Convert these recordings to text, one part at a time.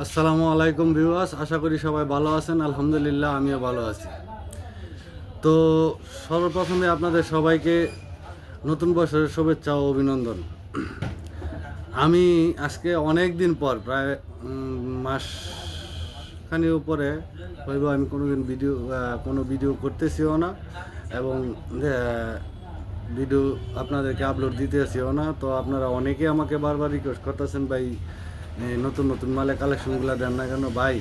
আসসালামু আলাইকুম ভিউয়ার্স, আশা করি সবাই ভালো আছেন। আলহামদুলিল্লাহ, আমিও ভালো আছি। তো সর্বপ্রথমে আপনাদের সবাইকে নতুন বছরের শুভেচ্ছা ও অভিনন্দন। আমি আজকে অনেক দিন পর, প্রায় মাসখানির উপরে হইব, আমি কোনো ভিডিও করতেছিও না এবং ভিডিও আপনাদেরকে আপলোড দিতেছিও না। তো আপনারা অনেকেই আমাকে বারবার রিকোয়েস্ট করতেছেন, ভাই নতুন নতুন মালে কালেকশনগুলো দেন না কেন? ভাই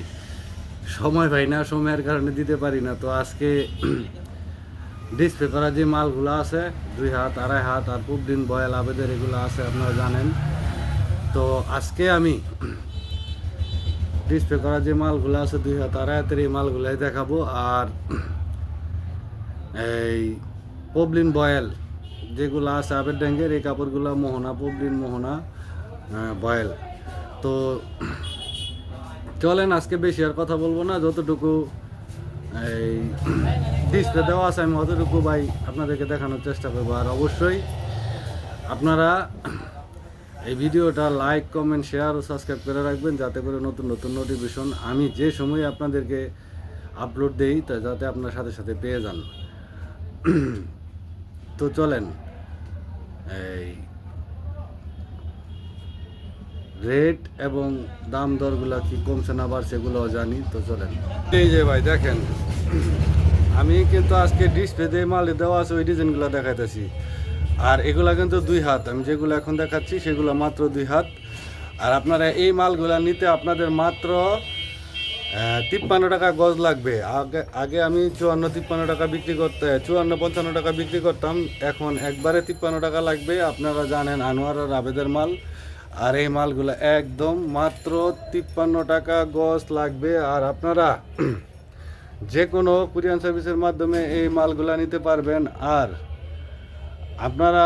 সময় পাই না, সময়ের কারণে দিতে পারি না। তো আজকে ডিসপ্লে করা যে মালগুলো আছে, 2 হাত, 2.5 হাত আর পুবডিন বয়েল আবেদের এগুলো আছে, আপনারা জানেন। তো আজকে আমি ডিসপ্লে করা যে মালগুলো আছে 2 হাত, 2.5 হাতের এই মালগুলাই দেখাবো। আর এই পবলিন বয়েল যেগুলো আছে আবের ড্যাঙ্গের, এই কাপড়গুলো মোহনা পবলিন, মোহনা বয়েল। তো চলেন, আজকে বেশি আর কথা বলবো না, যতটুকু এই ডিসপ্লে দেওয়া আছে আমি অতটুকু ভাই আপনাদেরকে দেখানোর চেষ্টা করবো। আর অবশ্যই আপনারা এই ভিডিওটা লাইক, কমেন্ট, শেয়ার ও সাবস্ক্রাইব করে রাখবেন, যাতে করে নতুন নতুন নোটিফিকেশন আমি যে সময় আপনাদেরকে আপলোড দেই তা যাতে আপনার সাথে সাথে পেয়ে যান। তো চলেন, এই রেট এবং দাম দরগুলো কি কমছে না বাড়ছে সেগুলোও জানি। তো চলেন, এই যে ভাই দেখেন, আমি কিন্তু আজকে ডিসপ্লে দিয়ে মাল দেওয়া আছে ওই ডিজাইনগুলো দেখাইতেছি। আর এগুলা কিন্তু 2 হাত, আমি যেগুলো এখন দেখাচ্ছি সেগুলো মাত্র 2 হাত। আর আপনারা এই মালগুলো নিতে আপনাদের মাত্র 53 টাকা গজ লাগবে। আগে আগে আমি 54-53 টাকা বিক্রি করতে, 54-55 টাকা বিক্রি করতাম, এখন একবারে 53 টাকা লাগবে। আপনারা জানেন আনোয়ার আর আবেদের মাল, আর এই মালগুলো একদম মাত্র 53 টাকা গজ লাগবে। আর আপনারা যে কোনো কুরিয়ান সার্ভিসের মাধ্যমে এই মালগুলা নিতে পারবেন। আর আপনারা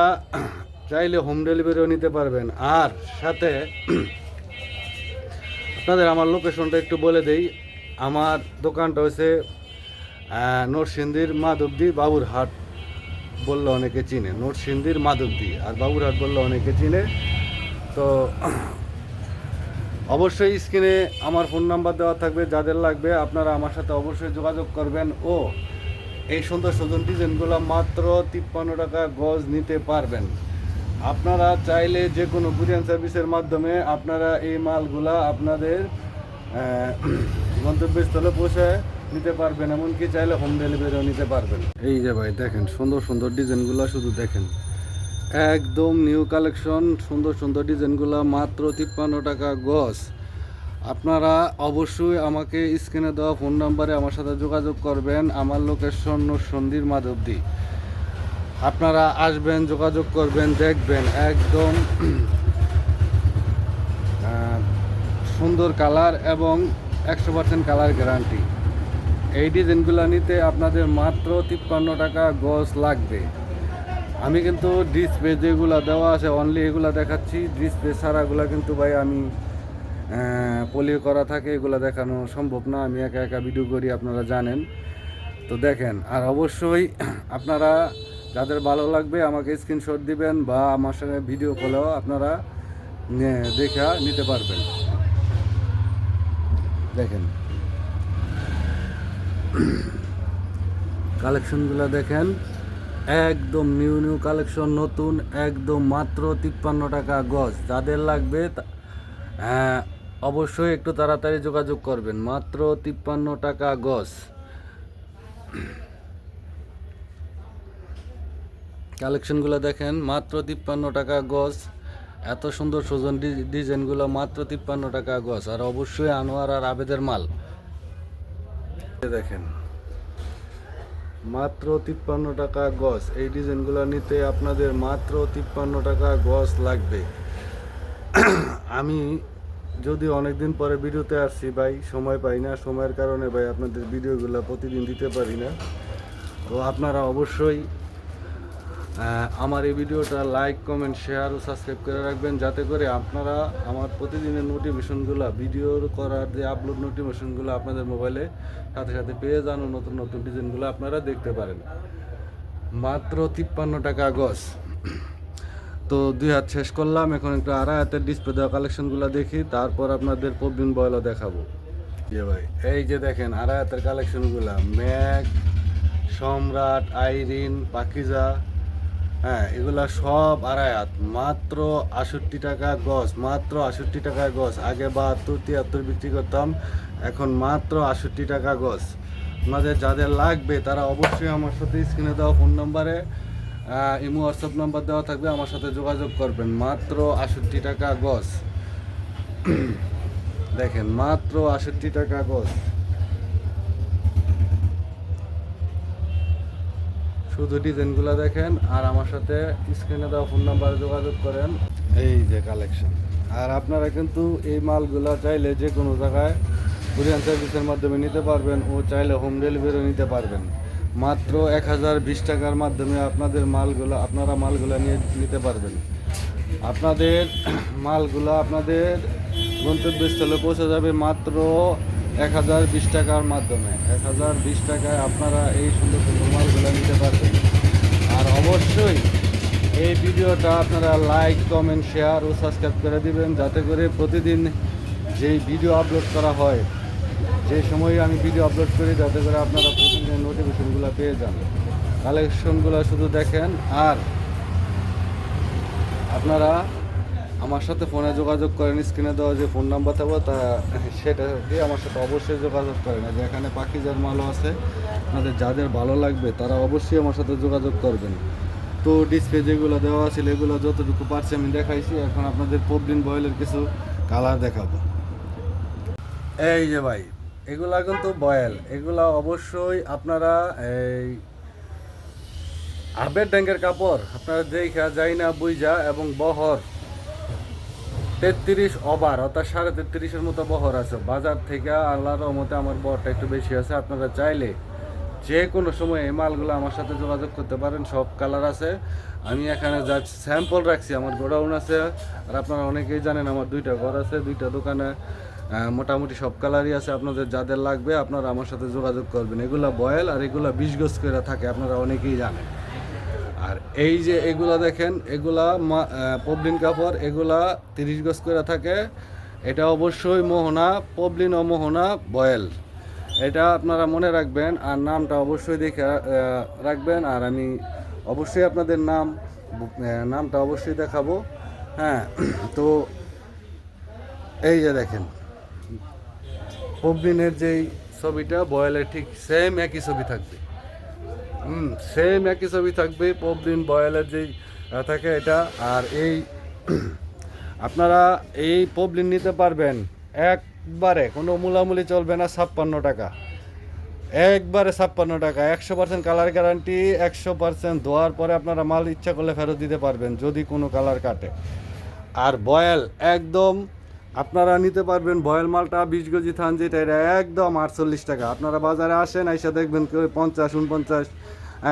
চাইলে হোম ডেলিভারিও নিতে পারবেন। আর সাথে আপনাদের আমার লোকেশনটা একটু বলে দেই। আমার দোকানটা হচ্ছে নরসিংদীর মাধবদী বাবুরহাট বললে অনেকে চিনে, নরসিংদীর মাধবদী আর বাবুরহাট বললে অনেকে চিনে। তো অবশ্যই স্ক্রিনে আমার ফোন নাম্বার দেওয়া থাকবে, যাদের লাগবে আপনারা আমার সাথে অবশ্যই যোগাযোগ করবেন। ও এই সুন্দর সুন্দর ডিজাইনগুলো মাত্র 53 টাকা গজ নিতে পারবেন। আপনারা চাইলে যে কোনো কুরিয়ান সার্ভিসের মাধ্যমে আপনারা এই মালগুলা আপনাদের গন্তব্যস্থলে পৌঁছে নিতে পারবেন, এমনকি চাইলে হোম ডেলিভারিও নিতে পারবেন। এই যে ভাই দেখেন, সুন্দর সুন্দর ডিজাইনগুলো শুধু দেখেন, একদম নিউ কালেকশন, সুন্দর সুন্দর ডিজাইনগুলো মাত্র 53 টাকা গজ। আপনারা অবশ্যই আমাকে স্ক্রিনে দেওয়া ফোন নাম্বারে আমার সাথে যোগাযোগ করবেন। আমার লোকেশন নরসিংদীর মাধবদী। আপনারা আসবেন, যোগাযোগ করবেন, দেখবেন একদম সুন্দর কালার এবং 100% কালার গ্যারান্টি। এই ডিজাইনগুলো নিতে আপনাদের মাত্র 53 টাকা গজ লাগবে। আমি কিন্তু ডিসপ্লে যেগুলো দেওয়া আছে অনলি এগুলো দেখাচ্ছি, ডিসপ্লে ছাড়াগুলো কিন্তু ভাই আমি পলিও করা থাকে, এগুলো দেখানো সম্ভব না, আমি একা একা ভিডিও করি, আপনারা জানেন। তো দেখেন, আর অবশ্যই আপনারা যাদের ভালো লাগবে আমাকে স্ক্রিনশট দিবেন বা আমার সঙ্গে ভিডিও কলেও আপনারা দেখা নিতে পারবেন। দেখেন কালেকশনগুলো দেখেন, একদম নিউ নিউ কালেকশন, নতুন একদম, মাত্র 53 টাকা গজ। যাদের লাগবে অবশ্যই একটু তাড়াতাড়ি যোগাযোগ করবেন, মাত্র 53 টাকা গজ। কালেকশনগুলো দেখেন, মাত্র 53 টাকা গজ। এত সুন্দর সুজন ডিজাইনগুলো মাত্র 53 টাকা গজ। আর অবশ্যই আনোয়ার আর আবেদের মাল দেখেন, মাত্র 53 টাকা গজ। এই ডিজাইনগুলো নিতে আপনাদের মাত্র 53 টাকা গজ লাগবে। আমি যদি অনেকদিন পরে ভিডিওতে আসছি ভাই, সময় পাই না, সময়ের কারণে ভাই আপনাদের ভিডিওগুলো প্রতিদিন দিতে পারি না। তো আপনারা অবশ্যই আমার এই ভিডিওটা লাইক, কমেন্ট, শেয়ার ও সাবস্ক্রাইব করে রাখবেন, যাতে করে আপনারা আমার প্রতিদিনের নোটিফিকেশনগুলো, ভিডিও করার যে আপলোড নোটিফিকেশনগুলো আপনাদের মোবাইলে সাথে সাথে পেয়ে যান ও নতুন নতুন ডিজাইনগুলো আপনারা দেখতে পারেন। মাত্র 53 টাকা গজ। তো 2 হাত শেষ করলাম, এখন একটু আড়াই হাতের ডিসপ্লে দেওয়া কালেকশনগুলো দেখি, তারপর আপনাদের প্রবীণ বয়লও দেখাবো। ভাই এই যে দেখেন আড়াই হাতের কালেকশনগুলো, ম্যাক, সম্রাট, আইরিন, পাকিজা, হ্যাঁ এগুলা সব আড়াই হাত, মাত্র 68 টাকা গজ, মাত্র 68 টাকা গজ। আগে 72 73 বিক্রি করতাম, এখন মাত্র 68 টাকা গজ। আপনাদের যাদের লাগবে তারা অবশ্যই আমার সাথে স্ক্রিনে দেওয়া ফোন নম্বরে ইমো হোয়াটসঅ্যাপ নাম্বার দেওয়া থাকবে, আমার সাথে যোগাযোগ করবেন। মাত্র 68 টাকা গজ, দেখেন মাত্র 68 টাকা গজ। শুধু ডিজাইনগুলো দেখেন আর আমার সাথে স্ক্রিনে দেওয়া ফোন নাম্বারে যোগাযোগ করেন। এই যে কালেকশন। আর আপনারা কিন্তু এই মালগুলো চাইলে যে কোনো জায়গায় কুরিয়ার সার্ভিসের মাধ্যমে নিতে পারবেন, ও চাইলে হোম ডেলিভারিও নিতে পারবেন। মাত্র 1020 টাকার মাধ্যমে আপনারা মালগুলো নিয়ে নিতে পারবেন। আপনাদের মালগুলো আপনাদের গন্তব্যস্থলে পৌঁছে যাবে মাত্র 1020 টাকার মাধ্যমে। 1020 টাকায় আপনারা এই সুন্দর সুন্দর মালগুলো নিতে পারবেন। আর অবশ্যই এই ভিডিওটা আপনারা লাইক, কমেন্ট, শেয়ার ও সাবস্ক্রাইব করে দিবেন, যাতে করে প্রতিদিন যেই ভিডিও আপলোড করা হয়, যে সময় আমি ভিডিও আপলোড করি, যাতে করে আপনারা প্রতিদিন নোটিফিকেশনগুলো পেয়ে যান। কালেকশনগুলো শুধু দেখেন। আর আপনারা আমার সাথে ফোনে যোগাযোগ করেন, স্ক্রিনে দেওয়া যে ফোন নাম্বার থাকবে সেটা দিয়ে আমার সাথে অবশ্যই যোগাযোগ করেন। যে এখানে পাখিজার মালও আছে, আপনাদের যাদের ভালো লাগবে তারা অবশ্যই আমার সাথে যোগাযোগ করবেন। তো ডিসপ্লে যেগুলো দেওয়া ছিল এগুলো যতটুকু পারছি আমি দেখাইছি। এখন আপনাদের প্রবীণ বয়েলের কিছু কালার দেখাবো। এই যে ভাই এগুলা কিন্তু বয়েল, এগুলা অবশ্যই আপনারা এই আবের ড্যাঙ্গের কাপড় আপনারা দেখা যাই না বুঝা, এবং বহর 33 ওভার অর্থাৎ 33.5-এর মতো বহর আছে বাজার থেকে। আল্লাহর রহমতে আমার বহরটা একটু বেশি আছে। আপনারা চাইলে যে কোনো সময় এই মালগুলো আমার সাথে যোগাযোগ করতে পারেন। সব কালার আছে, আমি এখানে যা স্যাম্পল রাখছি। আমার গোডাউন আছে, আর আপনারা অনেকেই জানেন আমার 2টা ঘর আছে, 2টা দোকানে মোটামুটি সব কালারই আছে। আপনাদের যাদের লাগবে আপনারা আমার সাথে যোগাযোগ করবেন। এগুলা বয়েল আর এগুলা 20 গজ করে থাকে, আপনারা অনেকেই জানেন। আর এই যে এগুলা দেখেন, এগুলা পবলিন কাপড়, এগুলা 30 গজ করে থাকে। এটা অবশ্যই মোহনা, পবলিন ও মোহনা বয়েল, এটা আপনারা মনে রাখবেন। আর নামটা অবশ্যই দেখে রাখবেন। আর আমি অবশ্যই আপনাদের নামটা অবশ্যই দেখাবো। হ্যাঁ, তো এই যে দেখেন পবলিনের যেই ছবিটা, বয়েলের ঠিক সেম একই ছবি থাকবে। সেম একই ছবি থাকবে পবলিন বয়েলের যেই থাকে এটা। আর এই আপনারা এই পবলিন নিতে পারবেন একবারে, কোনো মূলামূলি চলবে না, 56 টাকা, একবারে 56 টাকা। 100% কালার গ্যারান্টি, 100% ধোয়ার পরে আপনারা মাল ইচ্ছা করলে ফেরত দিতে পারবেন যদি কোনো কালার কাটে। আর বয়েল একদম আপনারা নিতে পারবেন, বয়েল মালটা 20 গজি থান যেটা, এটা একদম 48 টাকা। আপনারা বাজারে আসেন, আইসা দেখবেন কেউ 50, 49,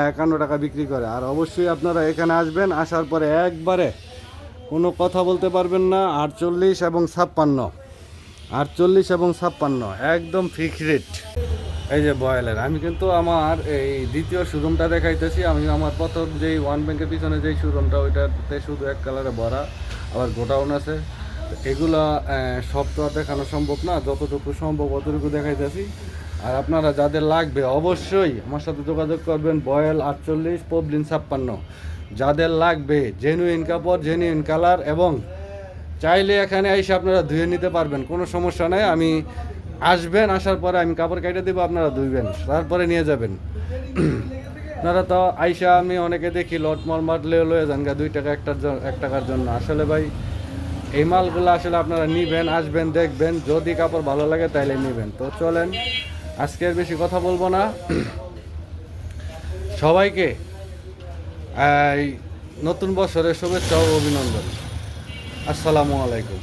51 টাকা বিক্রি করে। আর অবশ্যই আপনারা এখানে আসবেন, আসার পরে একবারে কোনো কথা বলতে পারবেন না। 48 এবং 56, 48 এবং 56 একদম ফিক্স রেট। এই যে বয়েলের আমি কিন্তু আমার এই দ্বিতীয় শোরুমটা দেখাইতেছি। আমি আমার প্রথম যেই ওয়ান ব্যাংকের পিছনে যেই শোরুমটা, ওইটাতে শুধু এক কালারে ভরা, আবার গোডাউন আছে। এগুলা সব তো আর দেখানো সম্ভব না, যতটুকু সম্ভব অতটুকু দেখাইতেছি। আর আপনারা যাদের লাগবে অবশ্যই আমার সাথে যোগাযোগ করবেন। বয়েল 48, পবলিন 56, যাদের লাগবে জেনুইন কাপড়, জেনুইন কালার, এবং চাইলে এখানে এসে আপনারা ধুয়ে নিতে পারবেন, কোনো সমস্যা নেই। আমি আসবেন, আসার পরে আমি কাপড় কেটে দেবো, আপনারা ধুইবেন, তারপরে নিয়ে যাবেন। আপনারা তো আইসা আমি অনেকে দেখি লটমল মারলে লয়ে যান 2 টাকা 1 টাকার জন্য। আসলে ভাই এই মালগুলো আসলে আপনারা নিবেন, আসবেন, দেখবেন, যদি কাপড় ভালো লাগে তাইলে নেবেন। তো চলেন, আজকে আর বেশি কথা বলবো না। সবাইকে এই নতুন বছরের শুভেচ্ছা ও অভিনন্দন। আসসালামু আলাইকুম।